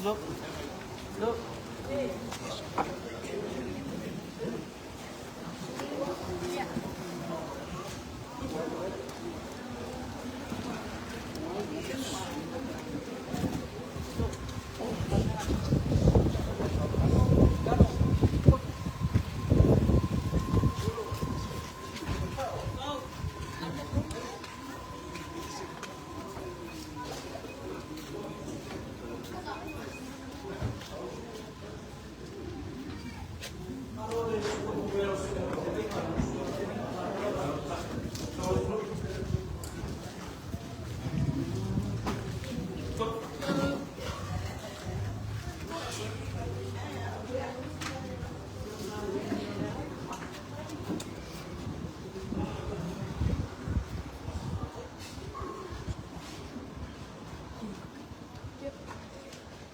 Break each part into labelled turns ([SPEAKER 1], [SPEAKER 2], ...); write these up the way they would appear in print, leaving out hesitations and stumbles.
[SPEAKER 1] duduk. Duduk.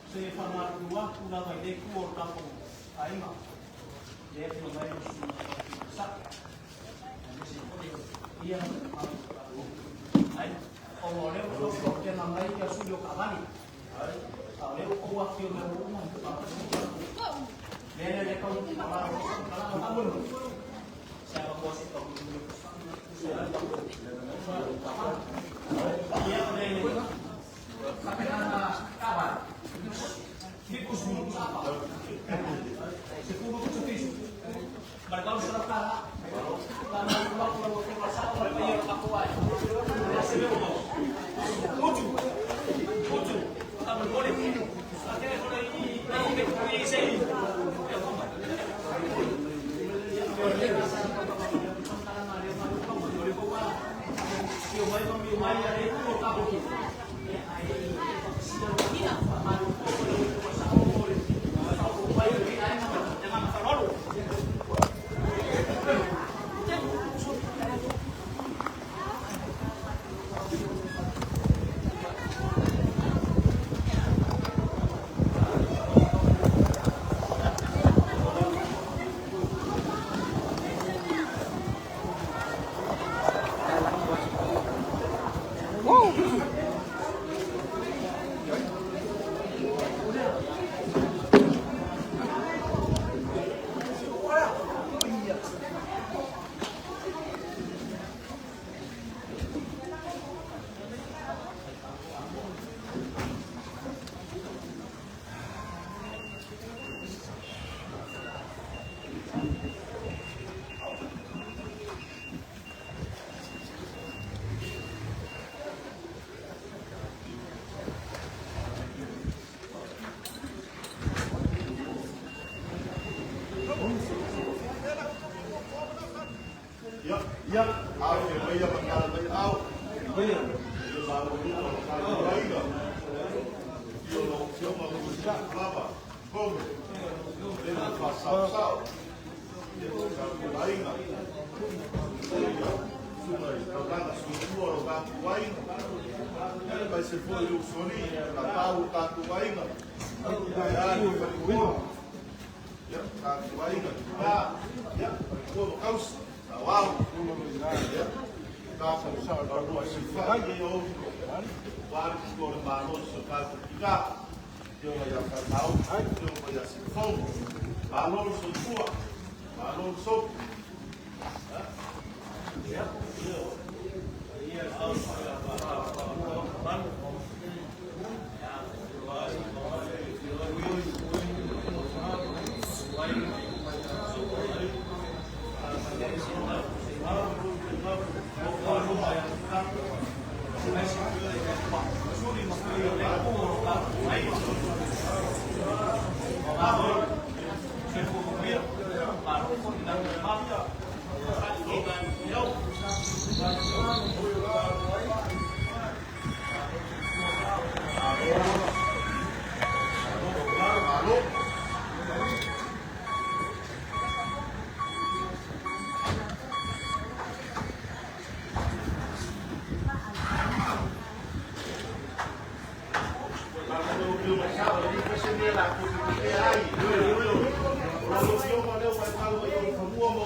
[SPEAKER 1] Saya pernah dua, udah baik kuor kampung Aima. Dia pernah besar. Iya, kalau dia udah dia namanya dia sudah kamari. Kalau dia kuat dia rumah itu apa? Dia kalau kalau tabun. Siapa bos itu? Dia udah tapi kabar. Tikus dulu apa? Sepuluh kucing. Mereka harus serta. Karena kalau pasal mereka yang pakuan. Kucu. Tak boleh. Akhirnya kalau ini saya.
[SPEAKER 2] Ya, iya pagkalan tayo out. Iya, bago dito, kaya yung magugusta, apa? Come. Then pasaw-saw. Lain na. Sumay, kagana sumuro ka kuwain. Kaya ba se foi o soni, tatawo ka kuwain. Kaya ni kuwain. Ya, ka kuwain. Ya, kuwain kaus. Wow, ya, kapal sa arwah sifat yo, waris ko ng balon sa kalkika, yo ay karnaw, yo ay sifong, balon sa tuwa, balon sa, ya, yo, iya, Lalu siapa dia buat kalau yang semua mau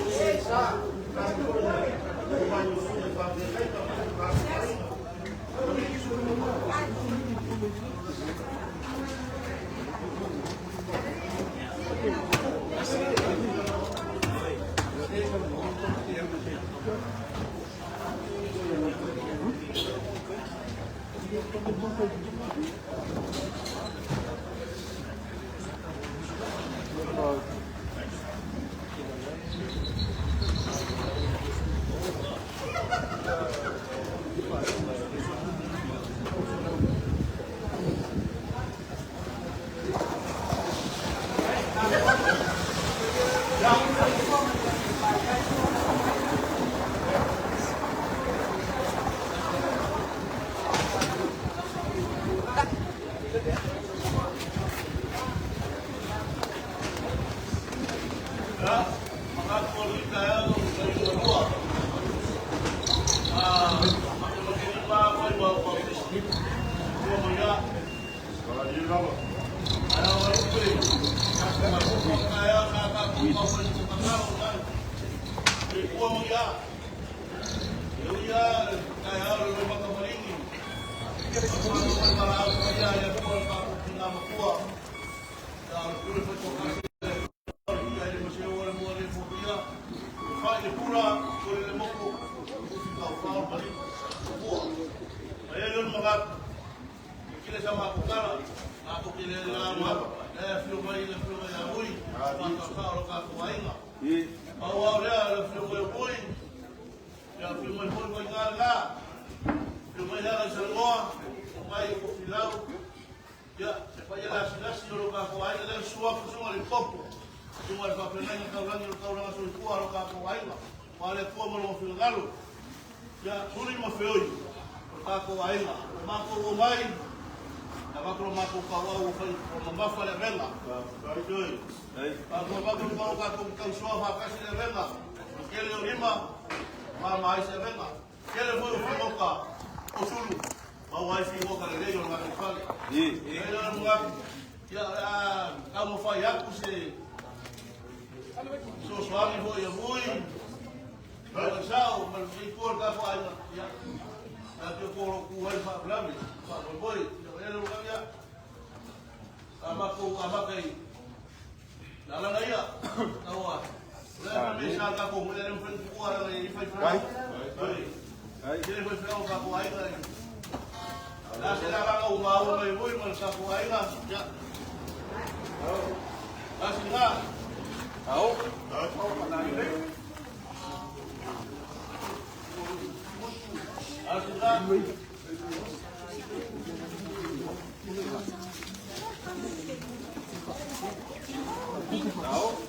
[SPEAKER 2] kuwa moja. Ya kaya lo mga malingi. Ang para ang kaya ya ko pa kinamakuha. Ang puro pa ko kasi ya ni masih orang mo ni fobia. Pa ni pura ko ni mo ko. Ka pa balik. Ayan mga kila sa mga kukara. Ako kilala mga fluway amoy. Pagkakaro ka kuwainga. Awa rea fluway amoy. Ya fluway amoy ko ngala. Fluway na sa loa. Umay ko filaw. Ya sepaya las yo ka kuwainga na suwa ko sa lipopo. Yung pa prenay ng kaulang sa kuwa ka kuwainga. Wala ko mo filgalo. Ya suri mo feoy. Ka kuwainga. Mako umay. Nakapro mako kawaw fay mamafa le vela. Joy. Ako bago ko ka suwa kasi le vela. Kele lima mama ai se vela. Kele foi o ka usulu. Mau ai fi mo ka le yo na fale. Ele mga ya kamo fay ako se so swami ho ya muy. Pero sao, mas ikor ka fa ya. Ato ko kuwal fa blami. Fa boy. Ele bukannya apa kai dalam aja tahu lah bisa tak kau mulai dengan kuah lagi five round jadi five round tak kuah lagi lah sekarang kau mau lagi boleh masak kuah lah ya masih nggak tahu mana ini masih nggak tahu?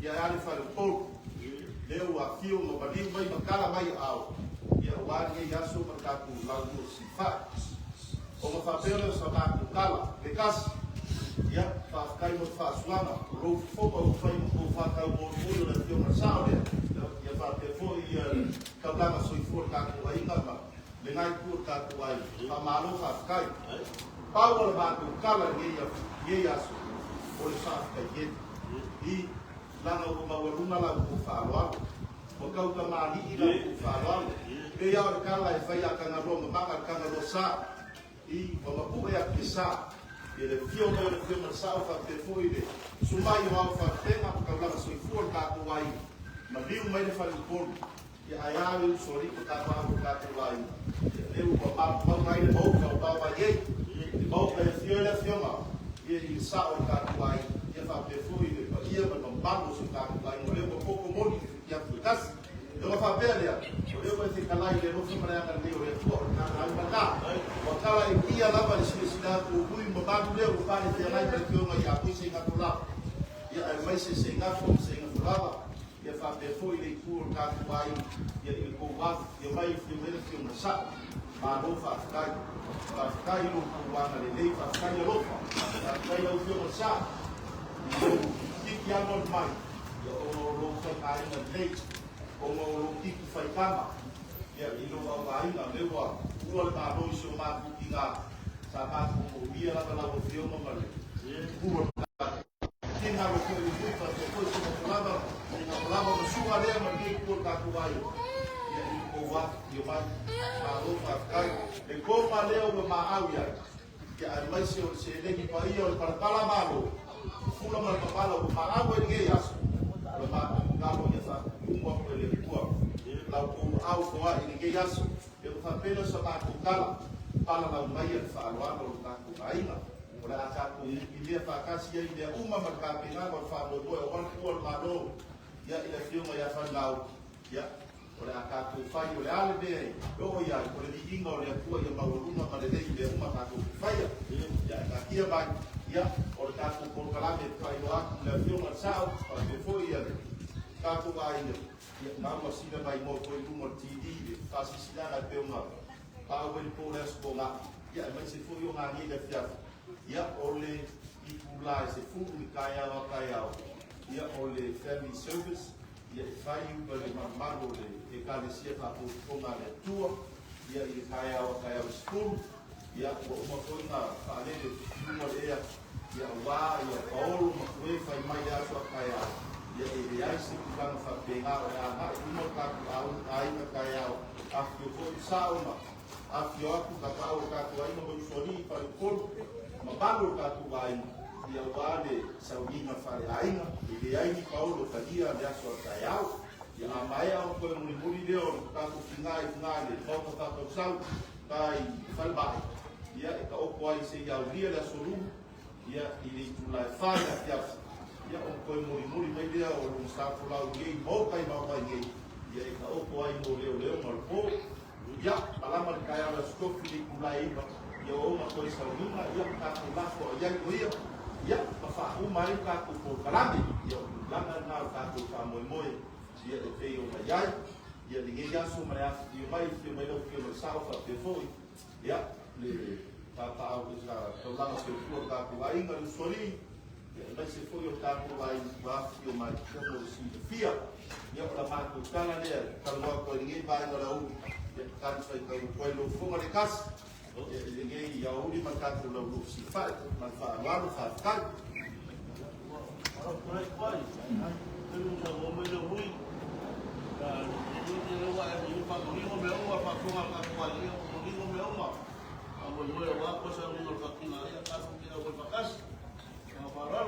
[SPEAKER 2] ia ale fale polu leu a fio no baliu mai makala mai au ia wani ia so markatu lalu sifat o ma fapele sa matu kala le kas ia fa kai mo fa suana ro fo o fai mo fa ka mo mo le fio na sao ia fa te fo ia ka blanga so i for ka ko ai ma le ngai ku ka ko ai fa malo fa kai Paulo matu kala ia so o le sa ka ye i langa o mawalunga la ko fa lo o kau ka mali i la ko fa lo e ia o kala e fai a kanga ro ma ka kanga ro sa i o ma pu ia pisa e le fio ma sa fa te foi de sumai o fa tenga ka la so i fu ka ko ai ma liu mai le fa le por ia ai ai sori ka pa ka ko ai le o pa mai le mo ka pa ye mau ka fio ma i sa o ka ko ai ia fa te foi de ia ma no bango so ka ko ai no le ko ko mo ni ia fukas eu fa pele eu vou te calar e não fica na minha o retor na almada o cara e ia lá para necessidade o bui mo bango le o para te lá para que eu ia pois sem aturar ia vai se sem aturar ia fa te foi le kur ka vai ia ele ko va ia vai filme na sa ma no fa kai no ko va na le fa kai lo fa kai o filme sa que ia mo mai o ka kai na leite como o tipo fai kama ia i lo va ai na lewa ua le ma no so ma kinga sa pa ko ia la la o fio no male ua kinga ro ko i fa te ko so lava no suga le ma ki ko ka ko ai ia i ko wa i ma lo fa kai e ko ma le o ma au ia que a mais se le ki pa ia o para pala malo fula ma pala o ma au e nge yaso o ma ngalo ia sa ko ele kua la ko au ko ai nge yaso e fa pelo sa ba ko kala pala la mai e fa lo alo ka ko ai na o la ka ko i le fa ka si ia uma ma ka pe na fa lo do o ko ma lo ya ila fio ma ya fa lau ya o la ka ko fa yo le ale be o ya ko le inga o le ko ya ma lo ma ma le de uma ka ko fa ya ka kia ba ya o ka ko kala me fa yo a le fio ma sa o ke fo ya ka ko ba ia na ma sina mai mo ko i mo td fa si sina na pe ma pa o el po le sko na ya ma se fo yo nga ni le fia ya o le i pula se fu ni kaya wa kaya ia o le family service ia e fai upa le mamaro le e kalesia whapoponga le tua ia i kaya o kaya o school ia o umakoinga whaarele tuma lea ia wā ia paolo makue fai mai asua kaya ia e le aisi kukanga whapenga o ea mai uma kaku au aina kaya o afio koi saona afio aku kakao kaku aina mo usoni pari kolu mabalo kaku aina ia wale saudina fare aina ile aini paulo kadia le aso tayao ia mai au ko ni muri leo ka ku fingai ngale foto ka ko sau kai falba ia ka o ko ai se ia ulia la solu ia ile tu la fala ia o ko muri mai leo o un sta ko la ulia mo kai ma vai ngai ia ka o ko ai mo leo mal po ia alama kai ala skofi ni kulai ia o ma ko saudina ia ka ko la ko ia ia fa mai ka ko kalami ia langa na ka ko ka moi ia e pe o mai ia ninguém já suma ia mai no que no salva te foi ia le pa o já to lá no seu flor ka ko ai ngalo soli ia se foi o ka ko ai va o mai como se fia ia para mar ko kala le ka lo ko ninguém vai ngalo ia ka sai ka ko lo fo de casa ninguém ia uli marcado no grupo se faz mas lá no faz tá
[SPEAKER 3] por aí vai eu não vou me ruim eu para o meu para com o meu a mulher lá coisa no faquinha aí a casa que eu vou para casa a parar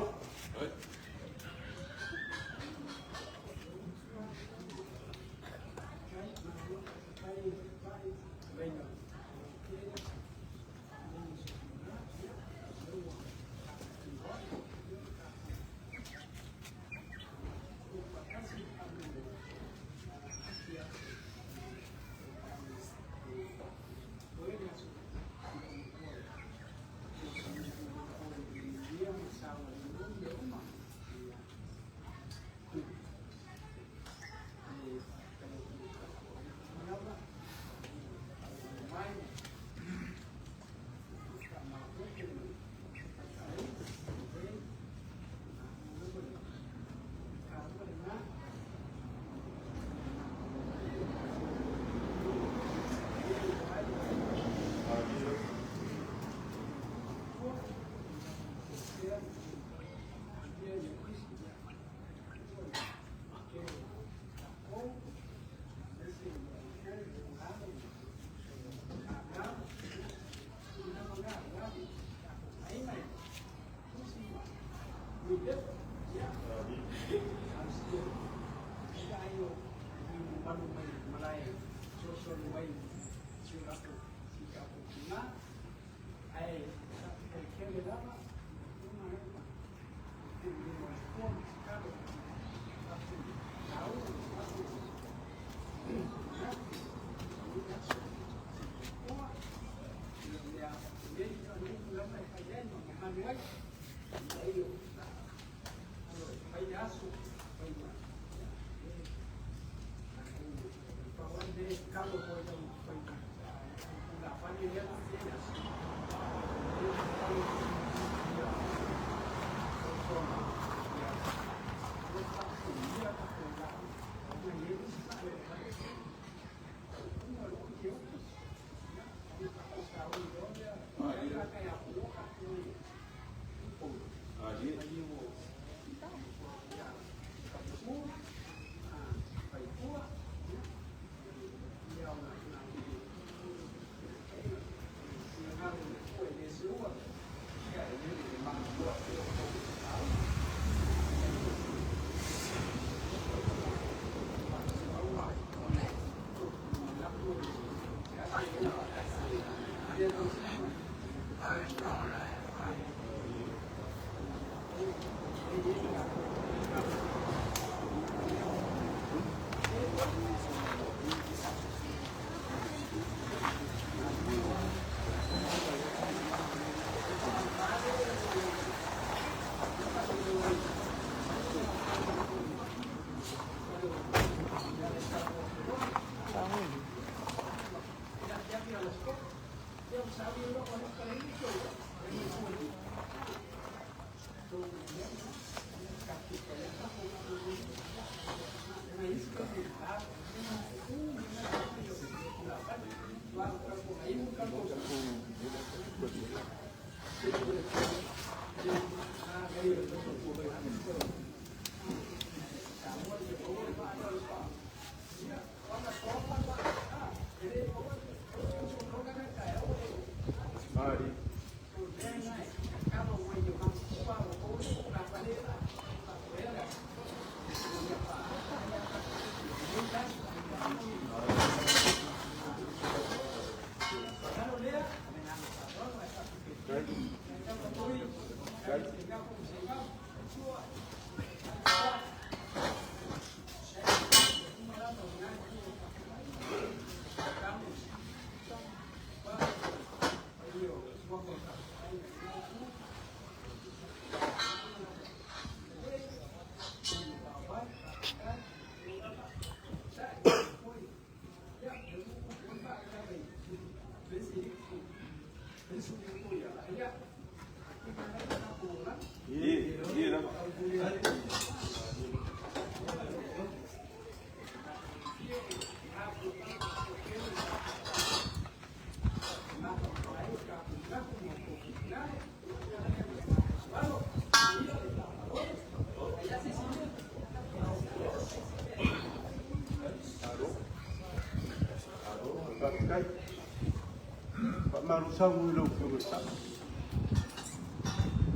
[SPEAKER 4] Marusangu lo kurusa.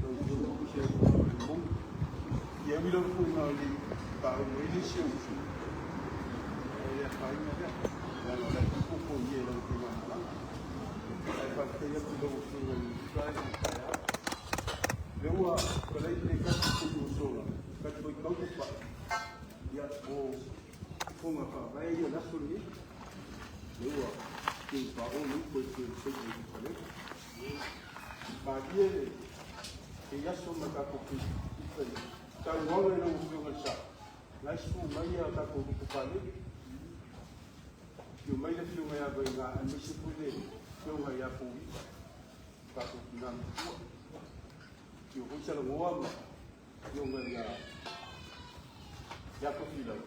[SPEAKER 4] Lo kurusa bom. E eu me lembro que não ali para o início. É para mim já. Já não é que pouco ia lá que vai lá. É para que eu tudo o que eu faço. Eu a para ir de casa com o sol. Para foi tão ocupado. E a como a vai ir na sua. Eu que o pão não foi feito de fazer. Mas ele já soma da coisa. Tá o homem não viu o chá. Mas o meia da coisa que falei. Que o meia filme é bem lá, mas se puder, eu ia por isso. Tá com final. Que o você não ama, eu ia já com final.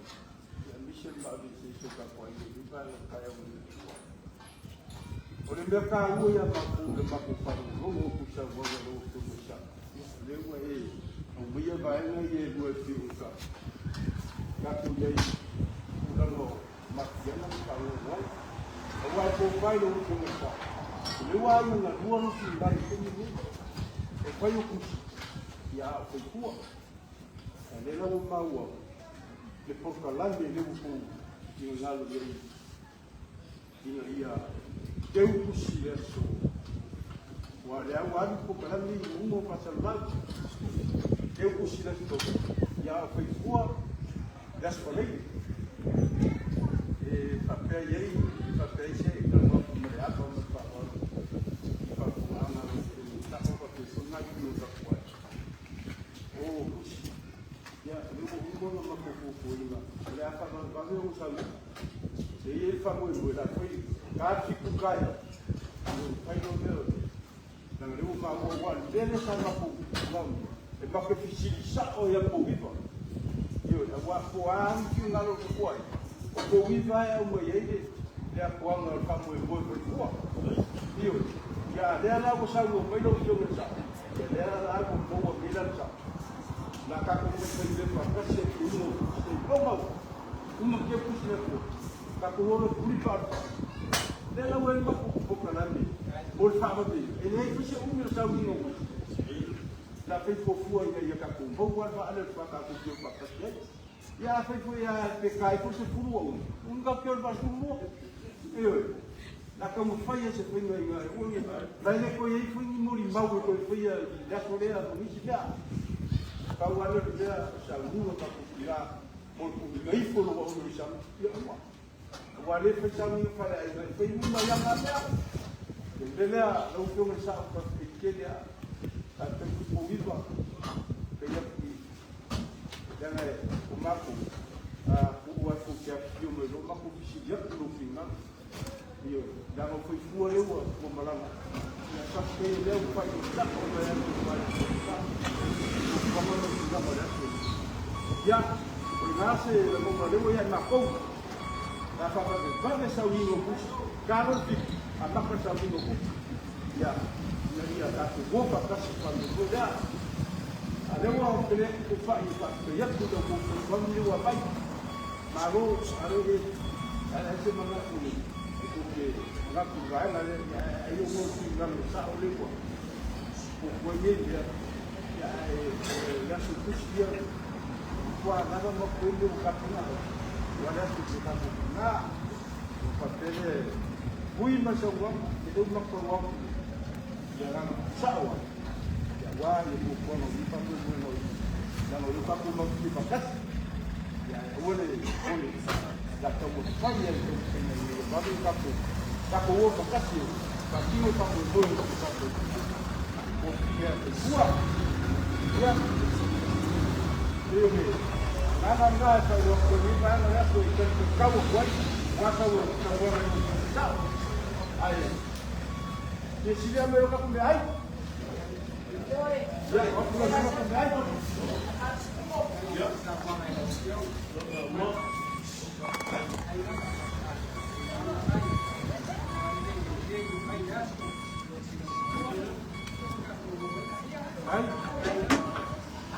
[SPEAKER 4] A missão vai ser que a coisa vai cair o mercado ia para o mercado não puxa o valor do puxa leu aí o dia vai na e do fica já que aí o não mas já não está o vai por vai no puxa leu aí na rua no fim vai tem foi o puxa já foi tua ele não mau le porkalame le upu i ngalo le ia teu kusi le so wa le au anu porkalame umo pasalmal teu kusi le so ia foi fua das kolei e papel aí papel sei que não vou me dar para para ana tá com a pessoa na que usa qual o ya eu vou na cocoína ele a fazer um salão e ele faz muito lá foi carte com caia vai no meu na eu vou lá dele está na cocoína e para que facilitar o ia por vivo eu vou poar que não lo foi o viva é uma ele é a qual nós vamos voar viu já dela o salão vai no seu lugar dela lá com boa vida na casa de você para você uma que puxa por tá com o purificador dela o ele vai para lá por favor ele é que o meu salão la fez fofua ia capum vou guardar a para cá com o papai ya fez foi a pecar por se furou capel vai furou eu na como foi esse foi no vai le foi aí foi muri mau foi a soleira do municipal kau ada dia salur para tirar por aí por o municipal o ale foi sami para aí foi uma yang ada ele não foi um saco para que ele até o viva pela yang o maco o ato que aqui o meu maco que no final e já não foi fua eu o malama só que ele o pai do saco como não se dá para isso já o nasce como eu ia na conta na favela vai deixar o hino bus carro de a marca está vindo já ia dar o gol para casa quando já ada orang kelak tu fai ya tu dah bukan dia apa baru ini ada semua ini itu ke ngaku gaya ada ayo mau tinggal sah oleh gua pokoknya dia ya sudah dia gua nada mau pergi bukan nada ada kita bukan papel bui macam gua itu macam gua jangan sawa wah ibu kono ibu kono dan orang kamu mau dipakai ya boleh dah tahu sekali yang ini baru kamu pakai sih kamu boleh pakai ya buat ya ini nada kalau ini mana ya tu kamu buat kamu tahu ayo di sini mereka punya air ya, aku nak pakai itu. Ya.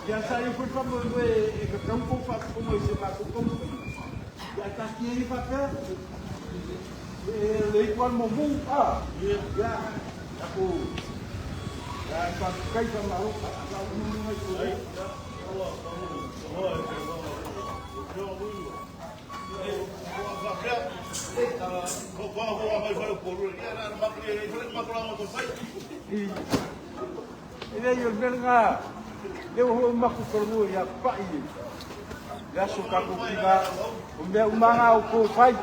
[SPEAKER 4] Ya saya pun kamu ke kampung Pak kamu sebab kamu. Ya tak kiri pakai. Leikuan mombung ya aku pakai sama aku minum itu. Ini yang belga, dia orang maku perlu ya pak ini. Dia suka kucingga, umanga aku fight.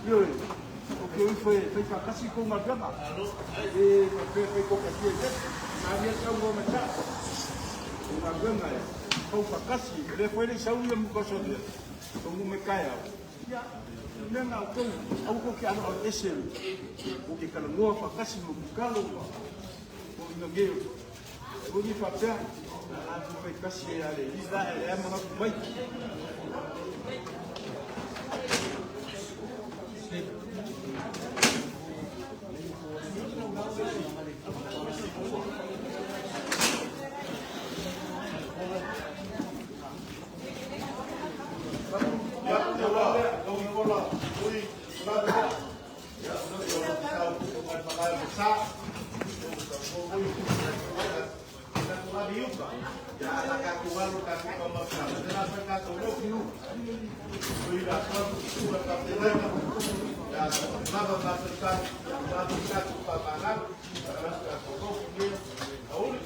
[SPEAKER 4] Yo, okay, foi kasih kau macam apa? Foi kau kasih je. Nabi tahu macam. Macam mana? Kau kasih. Dia foi ni sahaja muka sahaja. Tunggu mereka ya. Ya, memang aku kau ada esel. Okey kalau gua kasih muka lu. Kau ingat kau ni fakta. Aku foi kasih ada. Ida ya mana baik. Ya,
[SPEAKER 2] nasa katulog. Kuya, surat katilena. Ya, nada nasa kat, nasa kat papanan. Nasa katulog. Auli.